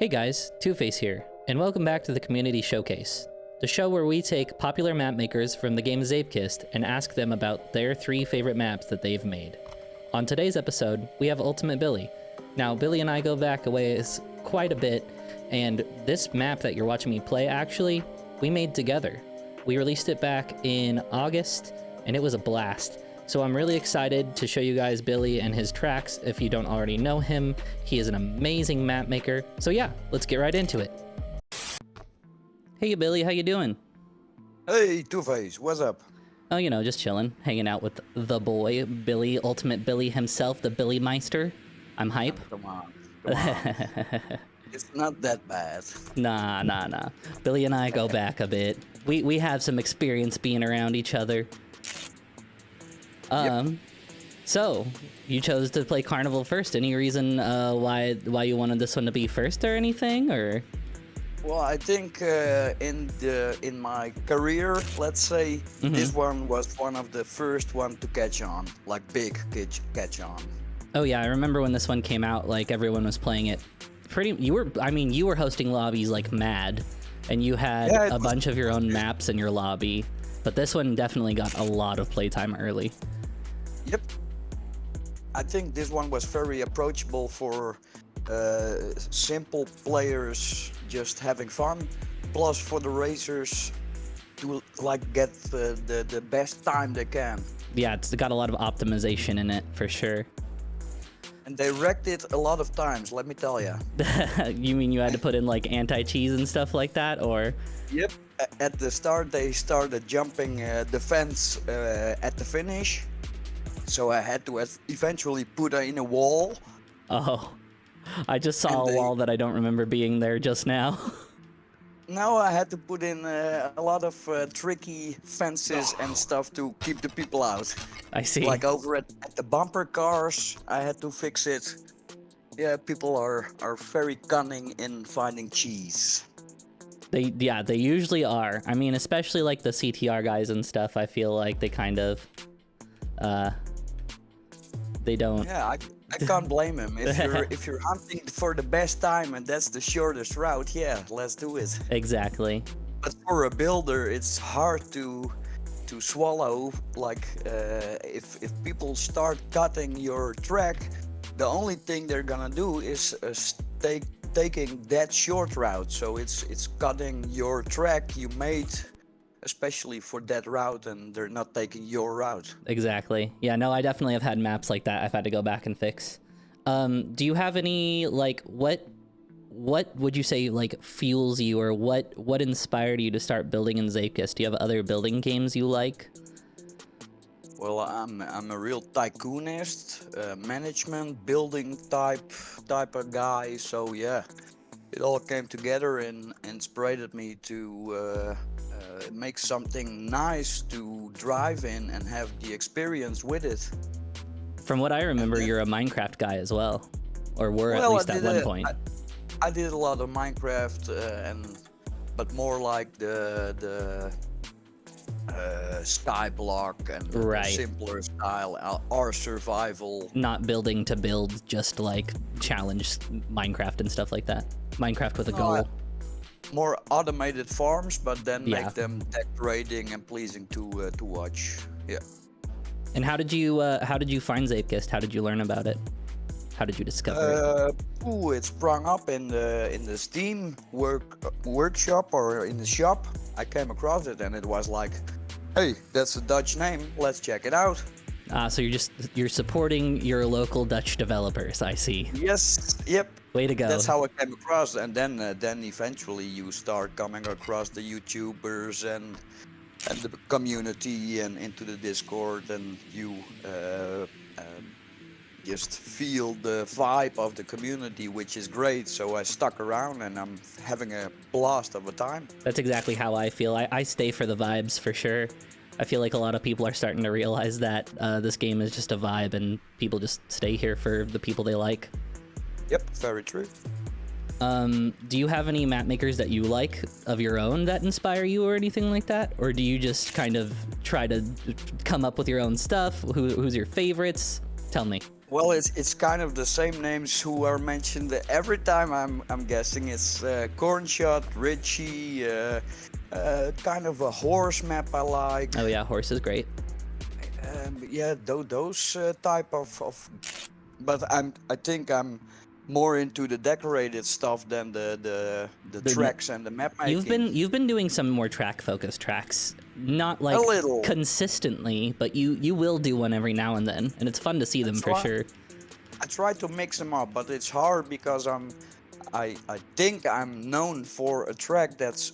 Hey guys, TwoFace here, and welcome back to the Community Showcase, the show where we take popular map makers from the game Zapekist and ask them about their 3 favorite maps that they've made. On today's episode, we have Ultimate Billy. Now, Billy and I go back a ways quite a bit, and this map that you're watching me play, actually, we made together. We released it back in August, and it was a blast. So I'm really excited to show you guys Billy and his tracks. If you don't already know him, he is an amazing map maker. So yeah, let's get right into it. Hey Billy, how you doing? Hey TwoFace, what's up? Oh, you know, just chilling, hanging out with the boy, Billy, Ultimate Billy himself, the Billy Meister. I'm hype. Come on. It's not that bad. Nah. Billy and I go back a bit. We have some experience being around each other. Yep. So you chose to play Carnival first. Any reason why you wanted this one to be first or anything, or? Well, I think in my career, let's say, this one was one of the first one to catch on, like big catch on. Oh yeah, I remember when this one came out, like everyone was playing it. You were hosting lobbies like mad, and you had a bunch of your own maps in your lobby, but this one definitely got a lot of playtime early. Yep. I think this one was very approachable for simple players just having fun, plus for the racers to like get the best time they can. Yeah, it's got a lot of optimization in it for sure. And they wrecked it a lot of times, let me tell ya. You mean you had to put in like anti-cheese and stuff like that, or? Yep. At the start, they started jumping the fence at the finish. So I had to eventually put in a wall. Oh, I just saw a wall that I don't remember being there just now. Now I had to put in a lot of tricky fences and stuff to keep the people out. I see. Like over at the bumper cars, I had to fix it. Yeah, people are very cunning in finding cheese. They usually are. I mean, especially like the CTR guys and stuff, I feel like they kind of, they don't. Yeah, I can't blame him. If you're hunting for the best time and that's the shortest route, yeah, let's do it. Exactly. But for a builder, it's hard to swallow. Like if people start cutting your track, the only thing they're gonna do is taking that short route. So it's cutting your track you made especially for that route, and they're not taking your route. Exactly. Yeah, no, I definitely have had maps like that I've had to go back and fix. Do you have any, like, what would you say, like, fuels you, or what inspired you to start building in Zapekist? Do you have other building games you like? Well, I'm a real tycoonist, management, building type of guy, so yeah. It all came together and inspired me to make something nice to drive in and have the experience with it. From what I remember, you're a Minecraft guy as well, or were at least at one point. I did a lot of Minecraft, but more like the Skyblock and the simpler style, our survival. Not building to build, just like challenge Minecraft and stuff like that. Minecraft with a goal. More automated farms, but then make them decorating and pleasing to watch. Yeah. And how did you find Zapekist? How did you learn about it? How did you discover it? It sprung up in the Steam workshop or in the shop. I came across it and it was like, hey, that's a Dutch name. Let's check it out. So you're supporting your local Dutch developers, I see. Yes, yep. Way to go. That's how I came across, and then eventually you start coming across the YouTubers and the community and into the Discord, and you just feel the vibe of the community, which is great. So I stuck around and I'm having a blast of a time. That's exactly how I feel. I stay for the vibes for sure. I feel like a lot of people are starting to realize that this game is just a vibe and people just stay here for the people they like. Yep, very true. Do you have any map makers that you like of your own that inspire you or anything like that? Or do you just kind of try to come up with your own stuff? Who's your favorites? Tell me. Well, it's kind of the same names who are mentioned every time. I'm guessing it's Cornshot, Richie, kind of a horse map I like. Oh yeah, horse is great. Yeah, those type of. But I think I'm more into the decorated stuff than the The tracks and the map You've making. been doing some more track focused tracks, not A like little. consistently, but you will do one every now and then, and it's fun to see them for sure. I try to mix them up, but it's hard because I think I'm known for a track that's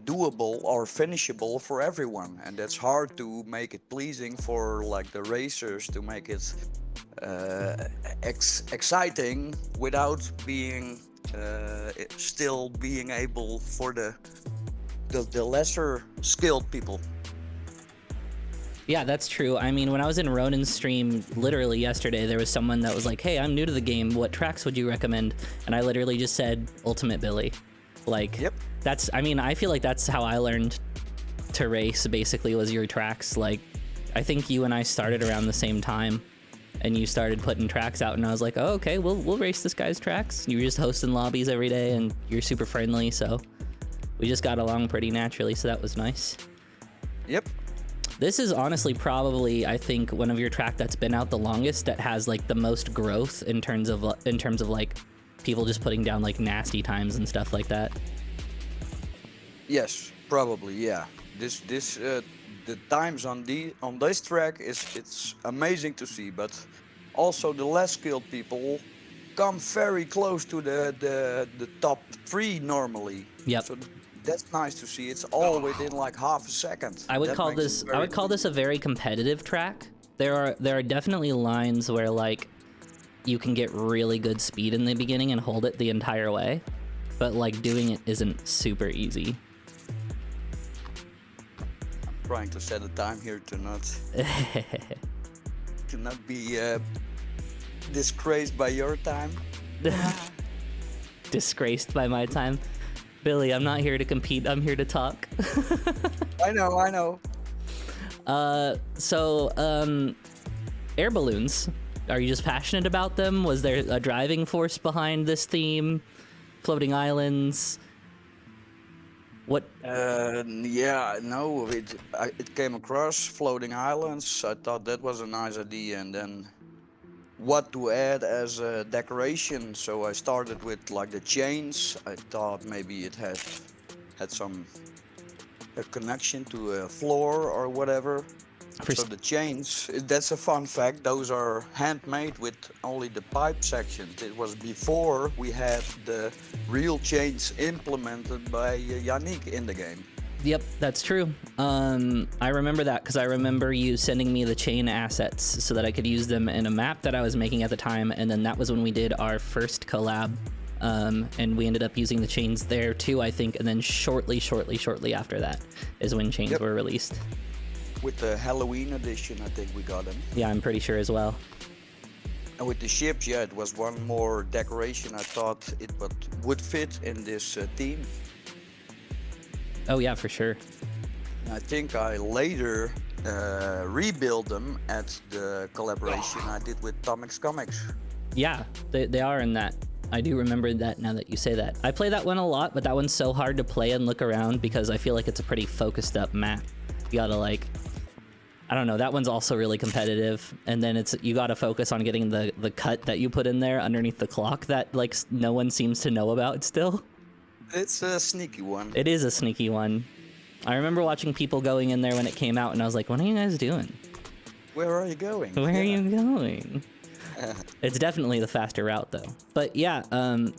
doable or finishable for everyone, and that's hard to make it pleasing for like the racers to make it exciting without being still being able for the lesser skilled people. Yeah, that's true. I mean, when I was in Ronan's stream literally yesterday, there was someone that was like, hey, I'm new to the game. What tracks would you recommend? And I literally just said Ultimate Billy. Like, Yep. I mean, I feel like that's how I learned to race, basically, was your tracks. Like, I think you and I started around the same time, and you started putting tracks out, and I was like, oh, okay, we'll race this guy's tracks. You were just hosting lobbies every day, and you're super friendly, so we just got along pretty naturally, so that was nice. Yep. This is honestly probably, I think, one of your track that's been out the longest, that has like the most growth in terms of like people just putting down like nasty times and stuff like that. Yes, probably. Yeah. This the times on this track it's amazing to see, but also the less skilled people come very close to the top 3 normally. Yep. So that's nice to see. It's all within like half a second. I would That call makes this it very a very competitive track. There are definitely lines where like you can get really good speed in the beginning and hold it the entire way, but like doing it isn't super easy. trying to set a time here to not be disgraced by your time. Disgraced by my time. Billy, I'm not here to compete, I'm here to talk. I know. Air balloons. Are you just passionate about them? Was there a driving force behind this theme? Floating islands? What? Yeah, no, it came across floating islands. I thought that was a nice idea, and then what to add as a decoration. So I started with like the chains. I thought maybe it had a connection to a floor or whatever. So the chains, that's a fun fact, those are handmade with only the pipe sections. It was before we had the real chains implemented by Yannick in the game. Yep, that's true. I remember that because I remember you sending me the chain assets so that I could use them in a map that I was making at the time, and then that was when we did our first collab, and we ended up using the chains there too, I think, and then shortly after that is when chains were released. With the Halloween edition, I think we got them. Yeah, I'm pretty sure as well. And with the ships, yeah, it was one more decoration I thought it would fit in this theme. Oh yeah, for sure. I think I later rebuilt them at the collaboration I did with Tomix Comics. Yeah, they are in that. I do remember that now that you say that. I play that one a lot, but that one's so hard to play and look around because I feel like it's a pretty focused up map. You gotta like, I don't know, that one's also really competitive, and then you gotta focus on getting the cut that you put in there underneath the clock that like no one seems to know about still. It's a sneaky one. It is a sneaky one. I remember watching people going in there when it came out, and I was like, what are you guys doing? Where are you going? Where are you going? It's definitely the faster route, though. But yeah,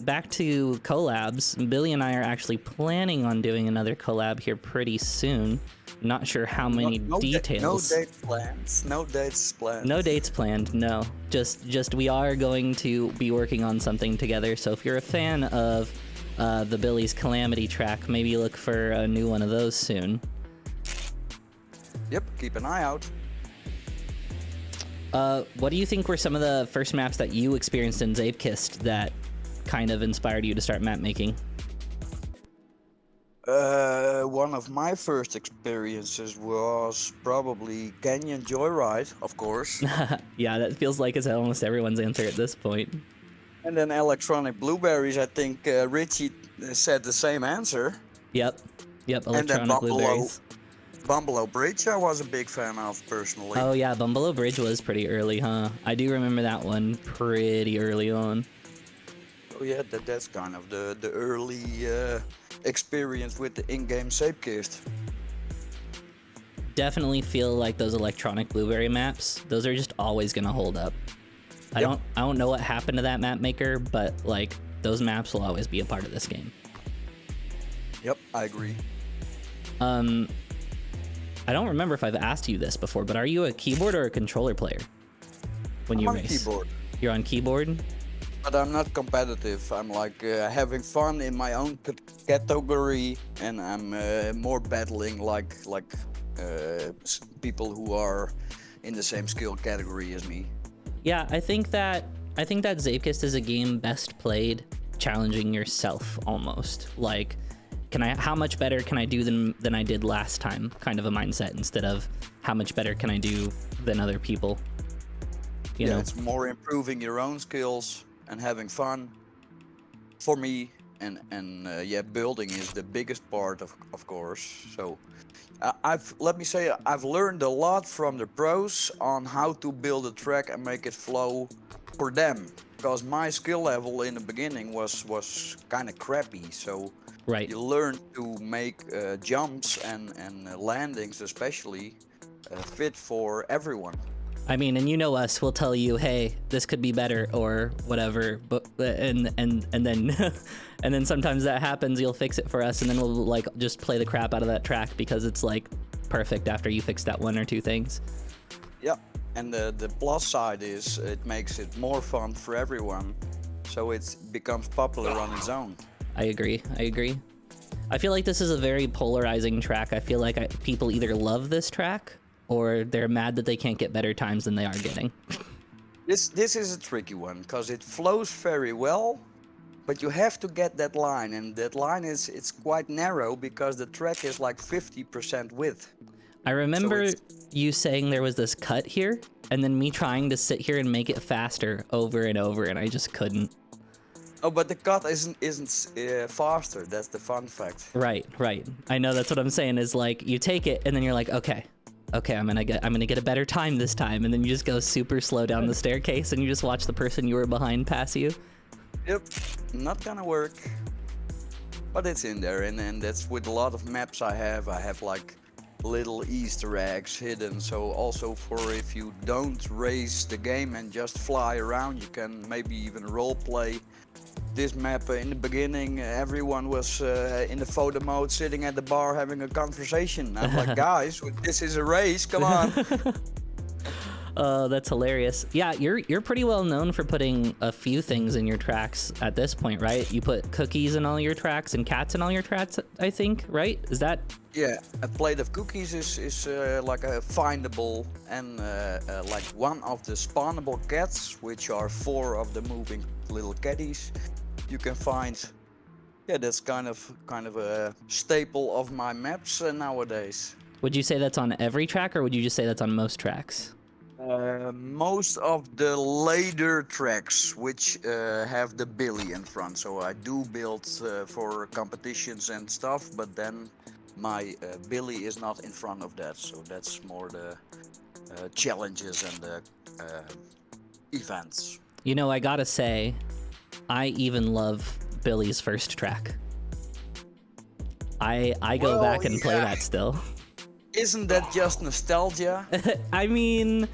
back to collabs. Billy and I are actually planning on doing another collab here pretty soon. Not sure how many details. No date plans. No dates planned. No dates planned. No. Just we are going to be working on something together. So if you're a fan of the Billy's Calamity track, maybe look for a new one of those soon. Yep. Keep an eye out. What do you think were some of the first maps that you experienced in Zapekist that kind of inspired you to start map making? One of my first experiences was probably Canyon Joyride, of course, Yeah, that feels like it's almost everyone's answer at this point. and then Electronic Blueberries. I think Richie said the same answer, Yep. Yep, and then electronic blueberries. Bumble Bridge. I was a big fan of personally. Oh yeah, Bumble Bridge was pretty early, huh? I do remember that one pretty early on. Oh yeah, that's kind of the early experience with the in-game Sapekist. Definitely feel like those electronic blueberry maps, those are just always gonna hold up. I don't know what happened to that map maker, but like those maps will always be a part of this game. Yep, I agree. I don't remember if I've asked you this before, but are you a keyboard or a controller player when you I'm on race? keyboard, You're on keyboard? but I'm not competitive. I'm like having fun in my own category, and I'm more battling like people who are in the same skill category as me. Yeah, I think that Zapekist is a game best played challenging yourself almost. Like, how much better can I do than I did last time, kind of a mindset, instead of how much better can I do than other people. You know? It's more improving your own skills and having fun for me, and yeah, building is the biggest part of course. So let me say I've learned a lot from the pros on how to build a track and make it flow for them, because my skill level in the beginning was kind of crappy. So Right. you learn to make jumps and landings especially fit for everyone. I mean, and you know us, we'll tell you, hey, this could be better or whatever, but and then and then sometimes that happens, you'll fix it for us, and then we'll like just play the crap out of that track because it's like perfect after you fix that one or two things. Yeah, and the plus side is it makes it more fun for everyone, so it becomes popular on its own. I agree. I feel like this is a very polarizing track. I feel like people either love this track or they're mad that they can't get better times than they are getting. This is a tricky one because it flows very well, but you have to get that line, and that line it's quite narrow because the track is like 50% width. I remember you saying there was this cut here, and then me trying to sit here and make it faster over and over, and I just couldn't. Oh, but the cut isn't faster. That's the fun fact. Right. I know, that's what I'm saying, is like you take it and then you're like, okay, I'm gonna get a better time this time, and then you just go super slow down the staircase and you just watch the person you were behind pass you. Yep, not gonna work. But it's in there, and that's with a lot of maps I have like little Easter eggs hidden. So also for if you don't race the game and just fly around, you can maybe even role play. This map in the beginning, everyone was in the photo mode, sitting at the bar having a conversation. I'm like, guys, this is a race, come on. Oh, that's hilarious. Yeah, you're pretty well known for putting a few things in your tracks at this point, right? You put cookies in all your tracks and cats in all your tracks, I think, right? Is that? Yeah, a plate of cookies is like a findable, and like one of the spawnable cats, which are 4 of the moving little caddies, you can find. Yeah, that's kind of a staple of my maps nowadays. Would you say that's on every track, or would you just say that's on most tracks? Most of the later tracks, which have the Billy in front. So I do build for competitions and stuff, but then my Billy is not in front of that. So that's more the challenges and the events. You know, I gotta say, I even love Billy's first track. I go back and play that still. Isn't that just nostalgia? I mean,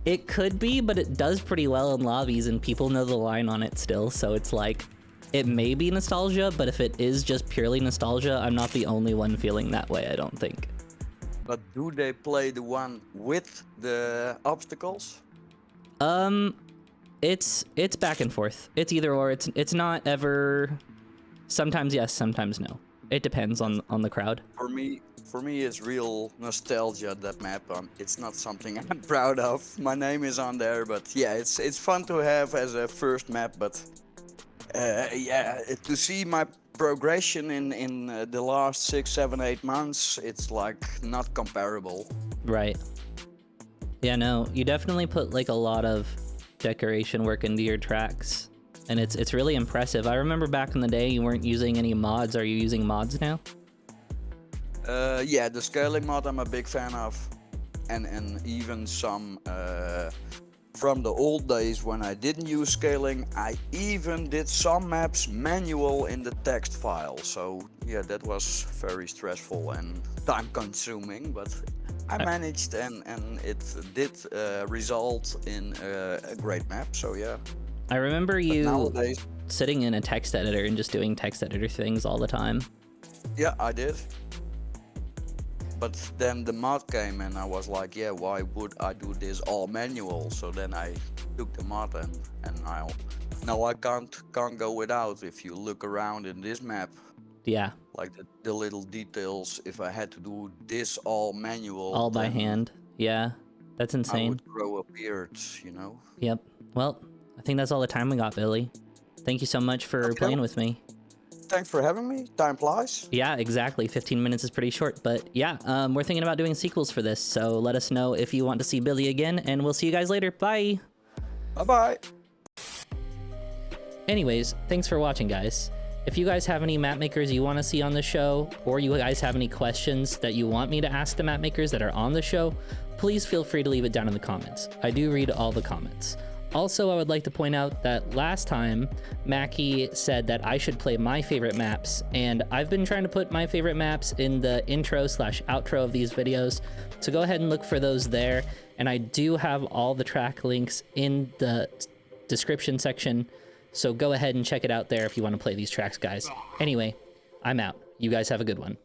it could be, but it does pretty well in lobbies and people know the line on it still, so it's like, it may be nostalgia, but if it is just purely nostalgia, I'm not the only one feeling that way, I don't think. But do they play the one with the obstacles? It's back and forth. It's either or. It's not ever. Sometimes yes, sometimes no. It depends on the crowd. For me, it's real nostalgia, that map. It's not something I'm proud of. My name is on there, but yeah, it's fun to have as a first map. But yeah, to see my progression in the last 6, 7, 8 months, it's like not comparable. Right. Yeah, no, you definitely put like a lot of decoration work into your tracks, and it's really impressive. I remember back in the day you weren't using any mods. Are you using mods now? Yeah, the scaling mod I'm a big fan of, and even some from the old days when I didn't use scaling, I even did some maps manual in the text file. So yeah, that was very stressful and time consuming, but I managed, and it did result in a great map. So yeah. I remember But you nowadays, sitting in a text editor and just doing text editor things all the time. yeah, I did. But then the mod came and I was like, yeah, why would I do this all manual? So then I took the mod, and now I can't go without. If you look around in this map, Yeah, like the little details, if I had to do this all manual, all by then hand. Yeah, that's I insane. would grow a beard, you know? Yep. Well, I think that's all the time we got, Billy. Thank you so much for Okay. playing with me. Thanks for having me. Time flies. Yeah, exactly. 15 minutes is pretty short, but yeah, we're thinking about doing sequels for this, so let us know if you want to see Billy again, and we'll see you guys later. Bye! Bye-bye. Anyways, thanks for watching, guys. If you guys have any map makers you want to see on the show, or you guys have any questions that you want me to ask the map makers that are on the show, please feel free to leave it down in the comments. I do read all the comments. Also, I would like to point out that last time, Mackie said that I should play my favorite maps, and I've been trying to put my favorite maps in the intro/outro of these videos, so go ahead and look for those there, and I do have all the track links in the description section, so go ahead and check it out there if you want to play these tracks, guys. Anyway, I'm out. You guys have a good one.